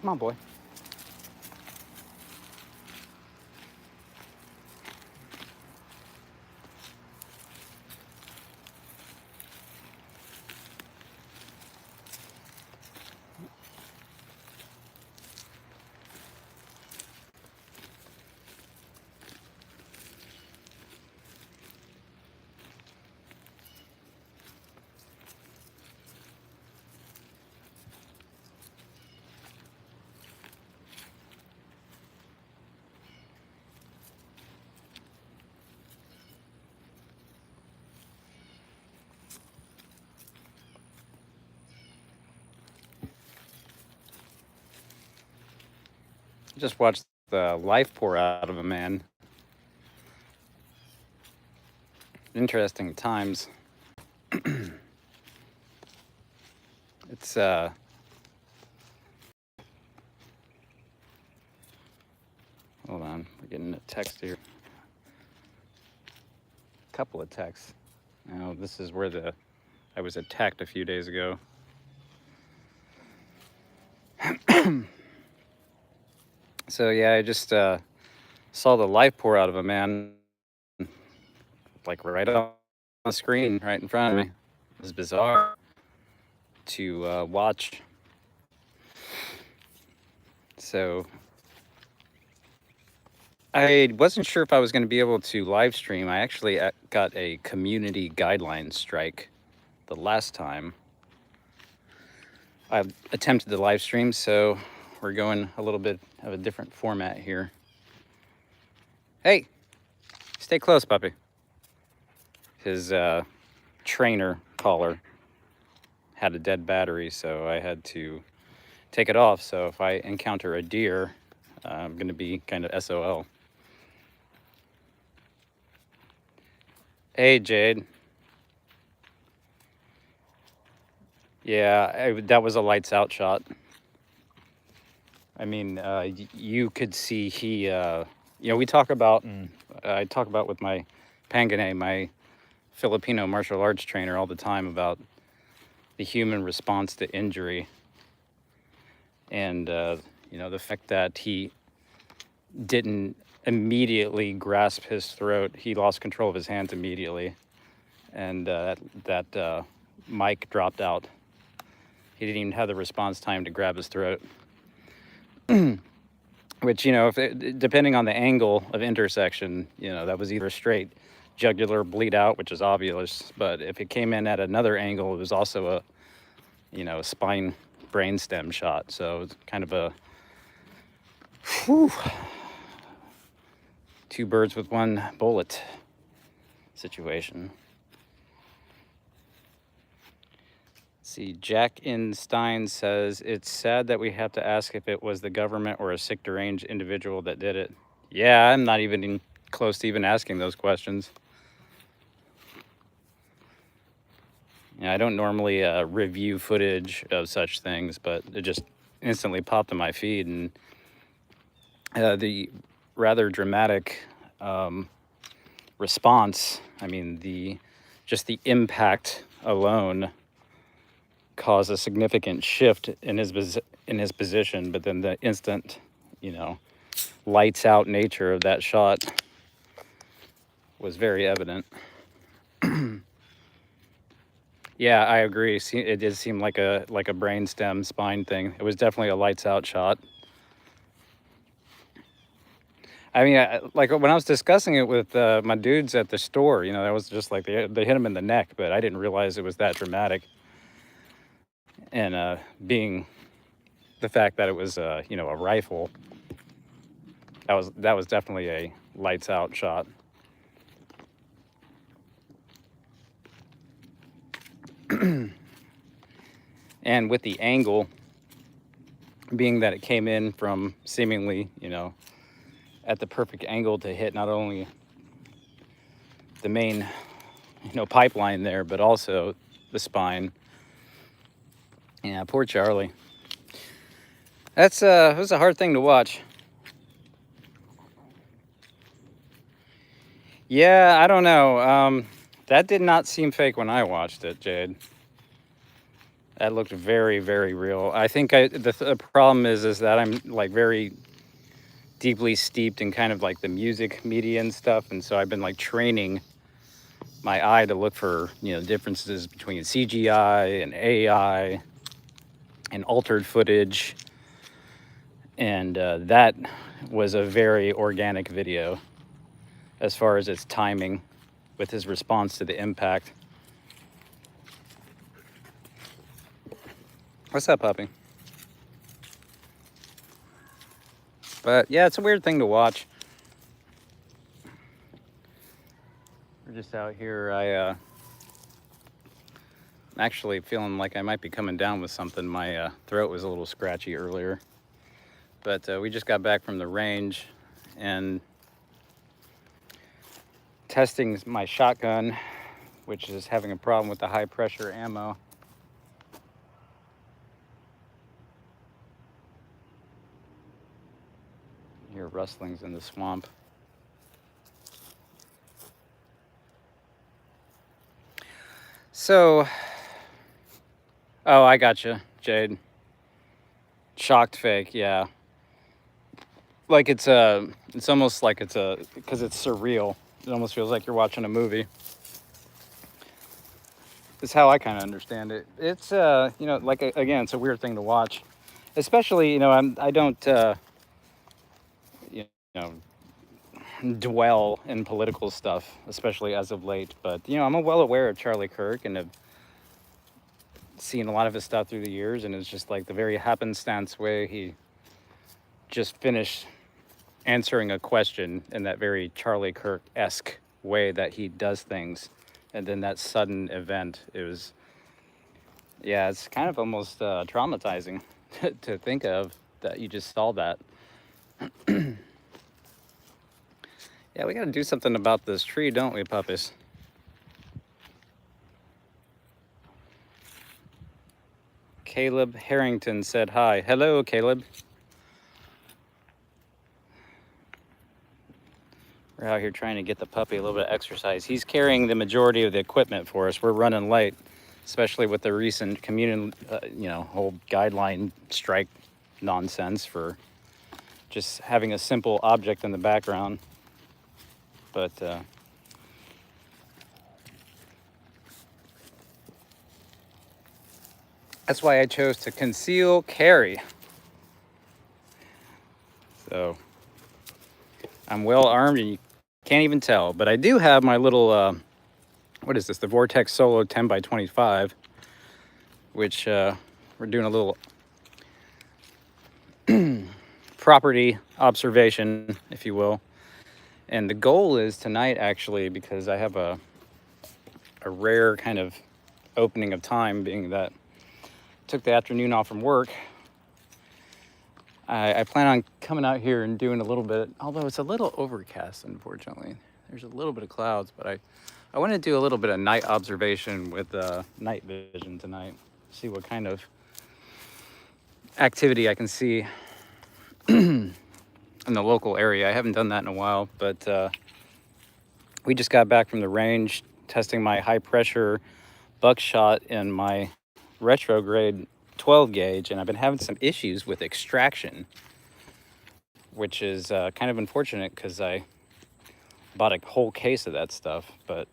Come on, boy. Just watched the life pour out of a man. Interesting times. It's hold on, we're getting a text here. A couple of texts. Now this is where I was attacked a few days ago. So yeah, I just saw the life pour out of a man, like right on the screen, right in front of me. It was bizarre to watch. So I wasn't sure if I was going to be able to live stream. I actually got a community guideline strike the last time I attempted the live stream, so we're going a little bit of a different format here. Hey, stay close, puppy. His trainer collar had a dead battery, so I had to take it off. So if I encounter a deer, I'm going to be kind of SOL. Hey, Jade. Yeah, that was a lights out shot. I mean, you could see he, we talk about, I talk about with my Panganay, my Filipino martial arts trainer, all the time about the human response to injury. And, the fact that he didn't immediately grasp his throat, he lost control of his hands immediately. And that mic dropped out. He didn't even have the response time to grab his throat. Which, depending on the angle of intersection, that was either straight jugular bleed out, which is obvious. But if it came in at another angle, it was also a spine brainstem shot. So it's kind of a two birds with one bullet situation. See, Jack in Stein says, it's sad that we have to ask if it was the government or a sick deranged individual that did it. Yeah, I'm not even close to even asking those questions. I don't normally review footage of such things, but it just instantly popped in my feed. And the rather dramatic response, I mean, just the impact alone caused a significant shift in his position, but then the instant, lights out nature of that shot was very evident. Yeah, I agree. It did seem like a brainstem spine thing. It was definitely a lights out shot. I mean, like when I was discussing it with my dudes at the store, that was just like they hit him in the neck, but I didn't realize it was that dramatic. And being the fact that it was a rifle, that was definitely a lights out shot. And with the angle being that it came in from seemingly, at the perfect angle to hit not only the main, pipeline there, but also the spine. Yeah, poor Charlie. It was a hard thing to watch. Yeah, I don't know. That did not seem fake when I watched it, Jade. That looked very, very real. I think the problem is that I'm like very deeply steeped in kind of like the music media and stuff, and so I've been like training my eye to look for, you know, differences between CGI and AI and altered footage, and that was a very organic video as far as its timing with his response to the impact. What's up, puppy? But yeah, it's a weird thing to watch. We're just out here. I'm actually feeling like I might be coming down with something. My throat was a little scratchy earlier. But we just got back from the range and testing my shotgun, which is having a problem with the high pressure ammo. You hear rustlings in the swamp. So, oh, I gotcha, Jade. Shocked fake, yeah. Like it's almost like because it's surreal. It almost feels like you're watching a movie. Is how I kind of understand it. It's you know, like again, it's a weird thing to watch, especially, you know, I don't you know, dwell in political stuff, especially as of late. But you know, I'm well aware of Charlie Kirk and have seen a lot of his stuff through the years, and it's just like the very happenstance way he just finished answering a question in that very Charlie Kirk-esque way that he does things, and then that sudden event, it was, yeah, it's kind of almost traumatizing to think of that you just saw that. Yeah, we got to do something about this tree, don't we, puppies? Caleb Harrington said hi. Hello, Caleb. We're out here trying to get the puppy a little bit of exercise. He's carrying the majority of the equipment for us. We're running late, especially with the recent community, you know, whole guideline strike nonsense for just having a simple object in the background. But that's why I chose to conceal carry. So I'm well armed, and you can't even tell. But I do have my little, what is this? The Vortex Solo 10x25, which we're doing a little property observation, if you will. And the goal is tonight, actually, because I have a rare kind of opening of time, being that I took the afternoon off from work. I plan on coming out here and doing a little bit, although it's a little overcast, unfortunately. There's a little bit of clouds, but I want to do a little bit of night observation with night vision tonight. See what kind of activity I can see in the local area. I haven't done that in a while, but we just got back from the range testing my high pressure buckshot in my retrograde 12 gauge, and I've been having some issues with extraction, which is kind of unfortunate because I bought a whole case of that stuff. But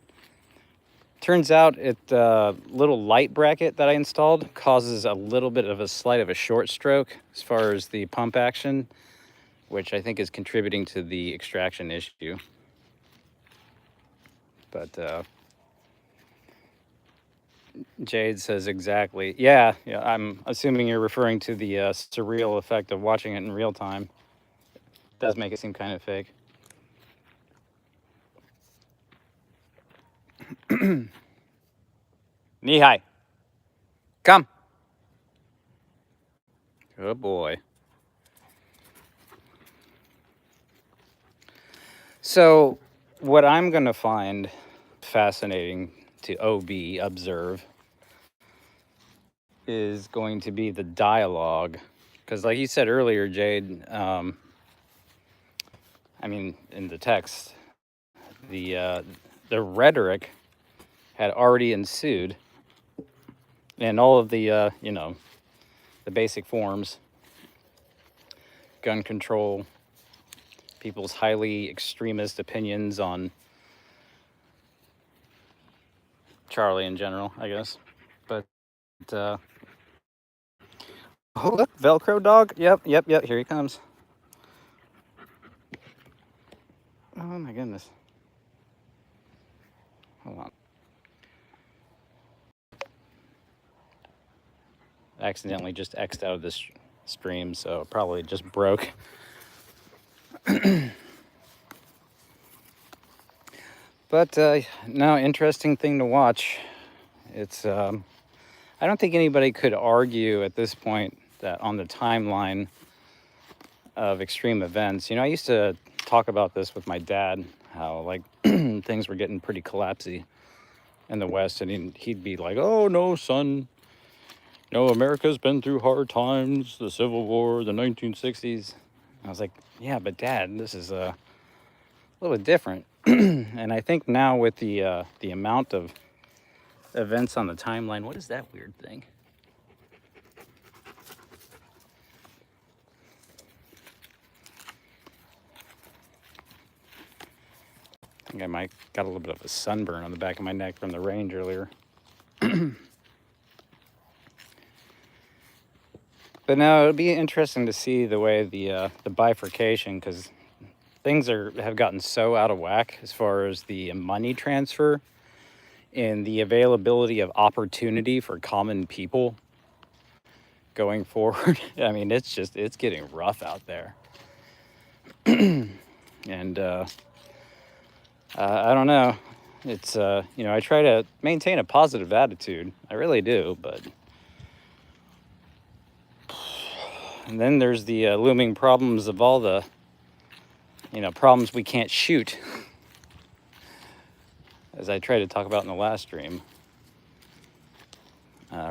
turns out the little light bracket that I installed causes a little bit of a slight of a short stroke as far as the pump action, which I think is contributing to the extraction issue. But Jade says exactly. Yeah, I'm assuming you're referring to the surreal effect of watching it in real time. It does make it seem kind of fake. Nihai, come. Oh boy. So, what I'm going to find fascinating to observe, is going to be the dialogue. Because, like you said earlier, Jade, I mean, in the text, the rhetoric had already ensued and all of the you know, the basic forms: gun control, people's highly extremist opinions on Charlie in general, I guess. But uh, oh, look, Velcro dog. Yep, yep, yep. Here he comes. Oh my goodness. Hold on. Accidentally just X'd out of this stream, so it probably just broke. But no, interesting thing to watch. It's I don't think anybody could argue at this point that on the timeline of extreme events, you know, I used to talk about this with my dad, how like things were getting pretty collapsy in the West, and he'd be like, "Oh no, son, no, America's been through hard times, the Civil War, the 1960s." I was like, "Yeah, but Dad, this is a little bit different." And I think now with the amount of events on the timeline, what is that weird thing? I think I might got a little bit of a sunburn on the back of my neck from the range earlier. But no, it'll be interesting to see the way the bifurcation, because things have gotten so out of whack as far as the money transfer and the availability of opportunity for common people going forward. I mean, it's getting rough out there. And I don't know. It's you know, I try to maintain a positive attitude. I really do, but and then there's the looming problems of all the, you know, problems we can't shoot, as I tried to talk about in the last stream,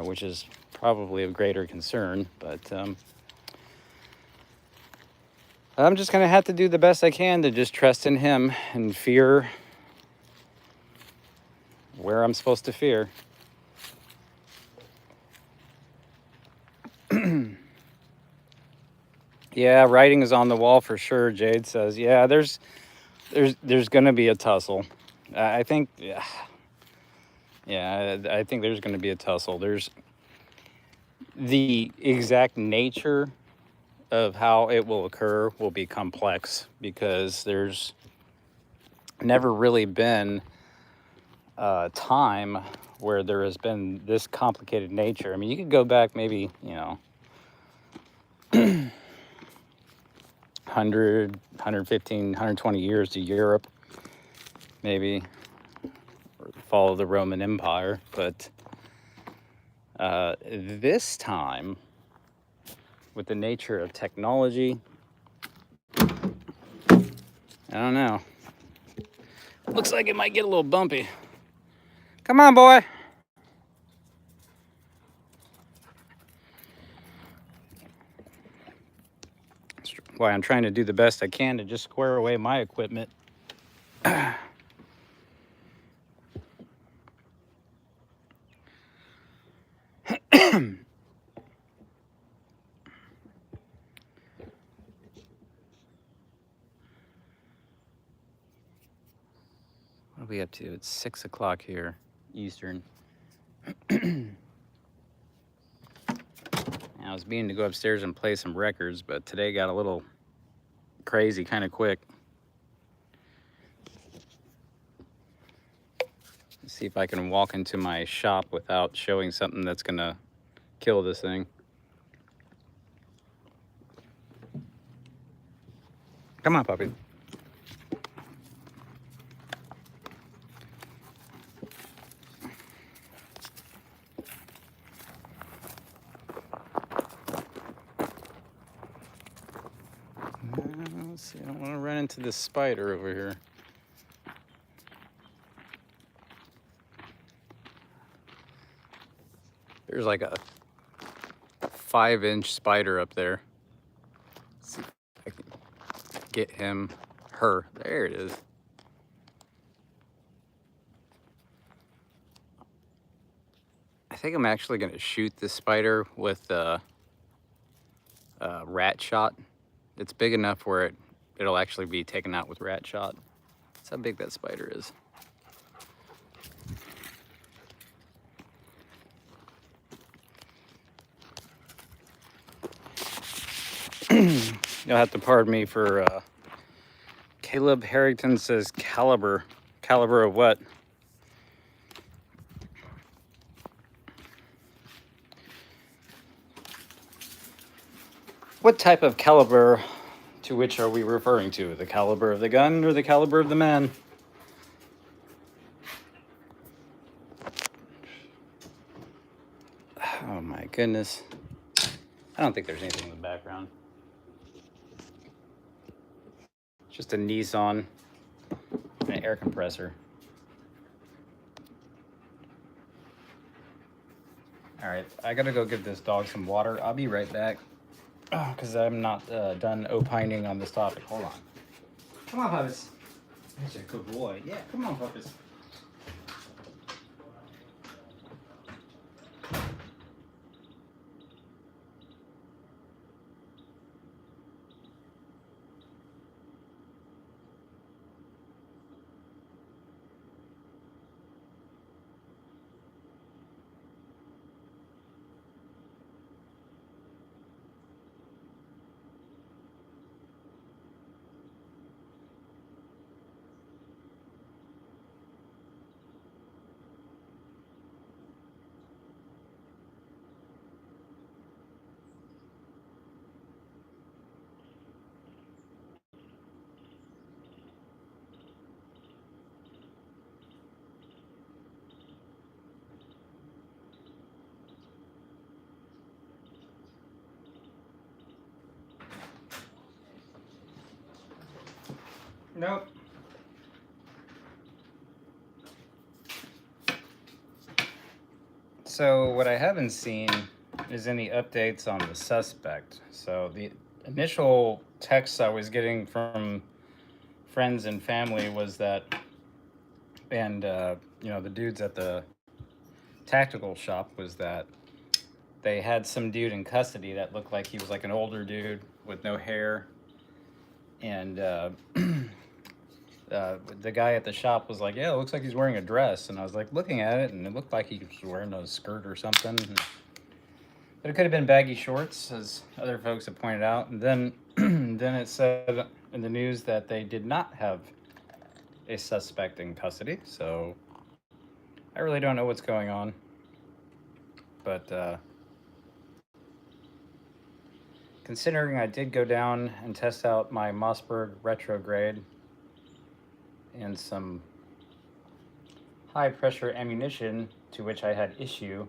which is probably of greater concern. But I'm just gonna have to do the best I can to just trust in him and fear where I'm supposed to fear. Yeah, writing is on the wall for sure. Jade says, yeah, there's gonna be a tussle. I think, yeah, I think there's gonna be a tussle. There's the exact nature of how it will occur will be complex, because there's never really been a time where there has been this complicated nature. I mean, you could go back maybe, you know, 100, 115, 120 years to Europe, maybe, or the fall of the Roman Empire. But this time, with the nature of technology, I don't know. Looks like it might get a little bumpy. Come on, boy. That's why I'm trying to do the best I can to just square away my equipment. What are we up to? It's 6 o'clock here, Eastern. I was meaning to go upstairs and play some records, but today got a little crazy kind of quick. Let's see if I can walk into my shop without showing something that's gonna kill this thing. Come on, puppy. Let's see, I don't want to run into this spider over here. There's like a 5-inch spider up there. Let's see if I can get him, her. There it is. I think I'm actually going to shoot this spider with a rat shot. It's big enough where it'll actually be taken out with rat shot. That's how big that spider is. You'll have to pardon me for Caleb Harrington says caliber. Caliber of what? What type of caliber to which are we referring to? The caliber of the gun or the caliber of the man? Oh my goodness. I don't think there's anything in the background. Just a Nissan and an air compressor. All right, I gotta go give this dog some water. I'll be right back because I'm not done opining on this topic. Hold on. Come on, Puppets. That's a good boy. Yeah, come on, Puppets. Nope. So what I haven't seen is any updates on the suspect. So the initial texts I was getting from friends and family was that, and you know, the dudes at the tactical shop, was that they had some dude in custody that looked like he was like an older dude with no hair, and the guy at the shop was like, yeah, it looks like he's wearing a dress. And I was like looking at it, and it looked like he was wearing a skirt or something. But it could have been baggy shorts, as other folks have pointed out. And then, then it said in the news that they did not have a suspect in custody. So I really don't know what's going on. But considering I did go down and test out my Mossberg retrograde and some high pressure ammunition to which I had issue,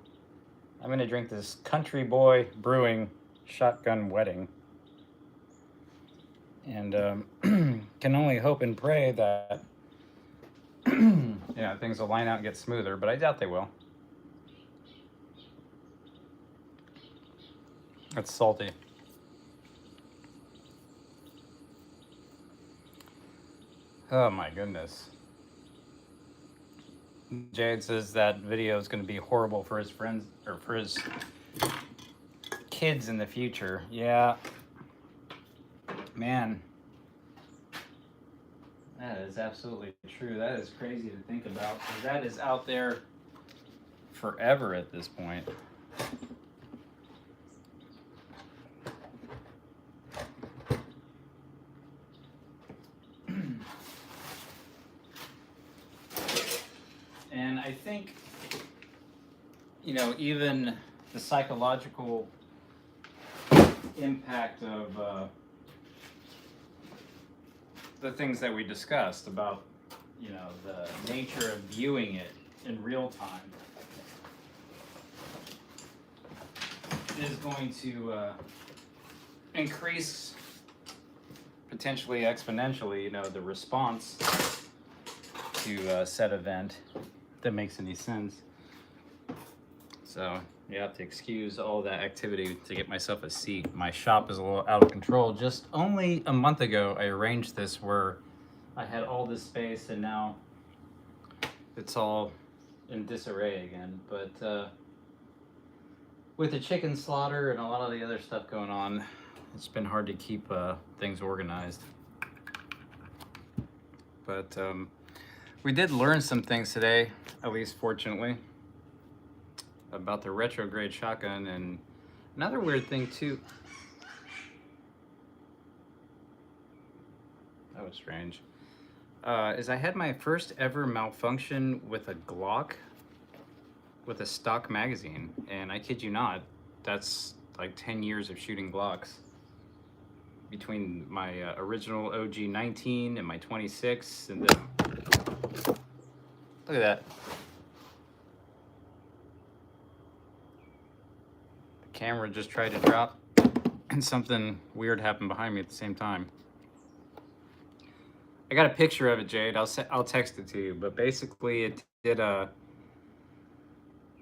I'm going to drink this Country Boy Brewing Shotgun Wedding. And can only hope and pray that things will line out and get smoother, but I doubt they will. It's salty. Oh my goodness. Jade says that video is going to be horrible for his friends, or for his kids in the future. Yeah. Man. That is absolutely true. That is crazy to think about. That is out there forever at this point. And I think, even the psychological impact of the things that we discussed about, the nature of viewing it in real time is going to increase potentially exponentially, the response to said event, if that makes any sense. So you have to excuse all that activity to get myself a seat. My shop is a little out of control. Just only a month ago, I arranged this where I had all this space, and now it's all in disarray again. But with the chicken slaughter and a lot of the other stuff going on, it's been hard to keep things organized. But we did learn some things today, at least fortunately, about the retrograde shotgun. And another weird thing too. That was strange. Is I had my first ever malfunction with a Glock with a stock magazine, and I kid you not, that's like 10 years of shooting Glocks. Between my original OG 19 and my 26, and then look at that. The camera just tried to drop, and something weird happened behind me at the same time. I got a picture of it, Jade. I'll text it to you. But basically, it did a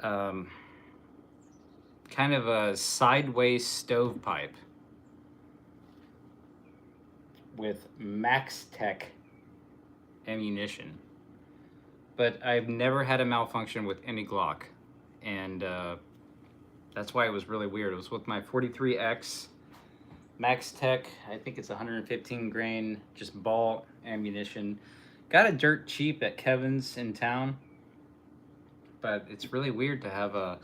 kind of a sideways stovepipe with Max Tech ammunition. But I've never had a malfunction with any Glock, and that's why it was really weird. It was with my 43X Max Tech. I think it's 115 grain, just ball ammunition. Got it dirt cheap at Kevin's in town, but it's really weird to have a...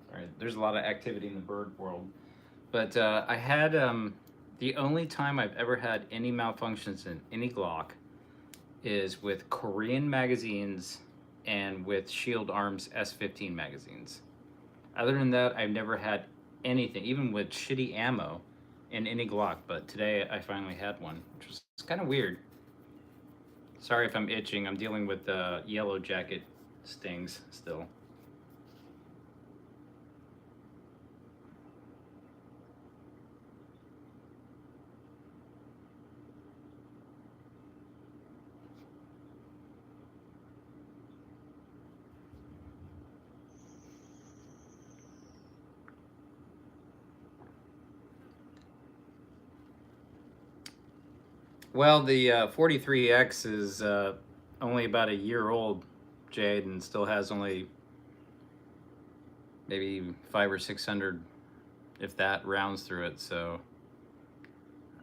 All right, there's a lot of activity in the bird world. But I had the only time I've ever had any malfunctions in any Glock is with Korean magazines and with Shield Arms S15 magazines. Other than that, I've never had anything, even with shitty ammo in any Glock. But today I finally had one, which was kind of weird. Sorry if I'm itching. I'm dealing with yellow jacket stings still. Well, the 43X is only about a year old, Jade, and still has only maybe 500 or 600, if that, rounds through it. So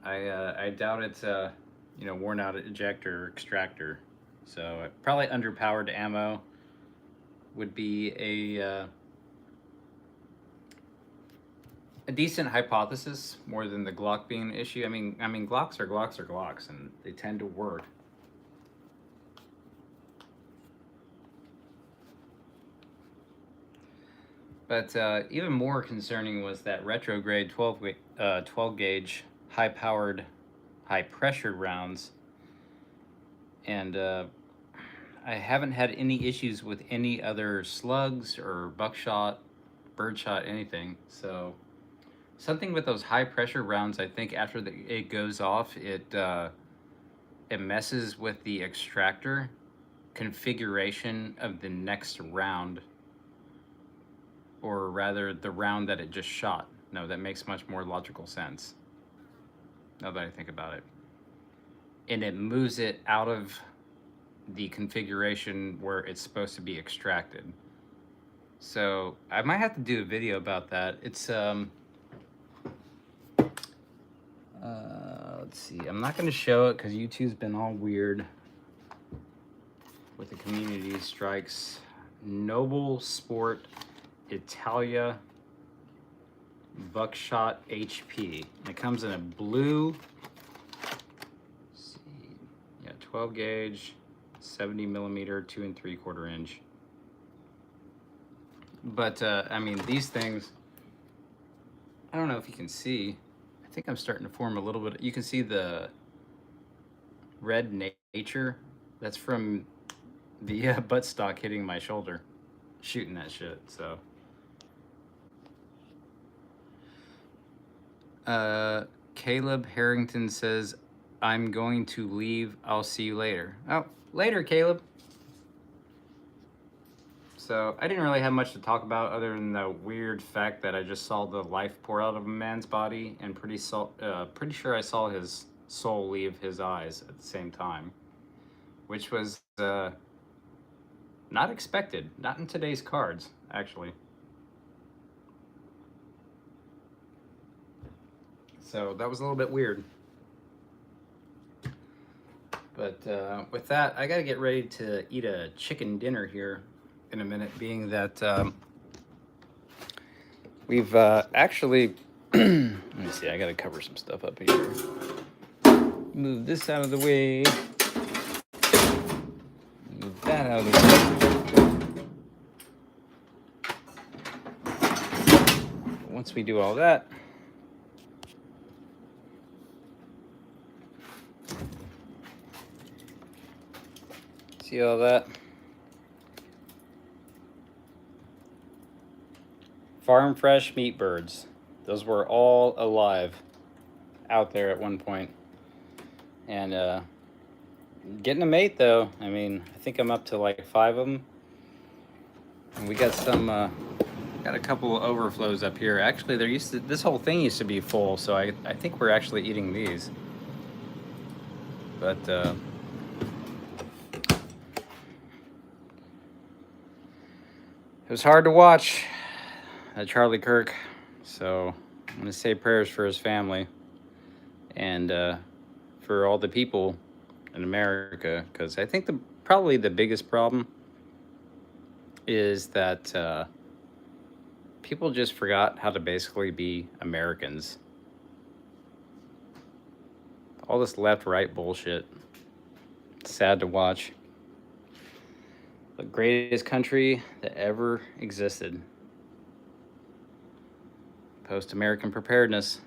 I doubt it's worn out ejector or extractor. So probably underpowered ammo would be a decent hypothesis, more than the Glock being an issue. I mean, Glocks are Glocks, and they tend to work. But even more concerning was that retrograde 12 gauge high-powered, high-pressured rounds, and I haven't had any issues with any other slugs or buckshot, birdshot, anything. So something with those high-pressure rounds, I think after it goes off, it messes with the extractor configuration of the next round, or rather the round that it just shot. No, that makes much more logical sense now that I think about it. And it moves it out of the configuration where it's supposed to be extracted. So I might have to do a video about that. It's let's see. I'm not going to show it because YouTube's been all weird with the community strikes. Noble Sport Italia Buckshot HP. It comes in a blue, let's see, yeah, 12 gauge, 70 millimeter, 2 3/4 inch. But I mean, these things, I don't know if you can see. I think I'm starting to form a little bit. You can see the red nature. That's from the buttstock hitting my shoulder, shooting that shit. So. Caleb Harrington says, I'm going to leave. I'll see you later. Oh, later, Caleb. So I didn't really have much to talk about other than the weird fact that I just saw the life pour out of a man's body, and pretty sure I saw his soul leave his eyes at the same time, which was Not expected. Not in today's cards, actually. So that was a little bit weird. But with that, I gotta get ready to eat a chicken dinner here in a minute, being that we've actually, let me see, I gotta cover some stuff up here. Move this out of the way. Move that out of the way. Once we do all that, see all that? Farm fresh meat birds. Those were all alive out there at one point. And getting a mate though. I mean, I think I'm up to like 5 of them. And we got some, got a couple of overflows up here. Actually, this whole thing used to be full, so I think we're actually eating these. But it was hard to watch Charlie Kirk, so I'm gonna say prayers for his family and for all the people in America, because I think probably the biggest problem is that people just forgot how to basically be Americans. All this left-right bullshit. It's sad to watch. The greatest country that ever existed. Post-American preparedness.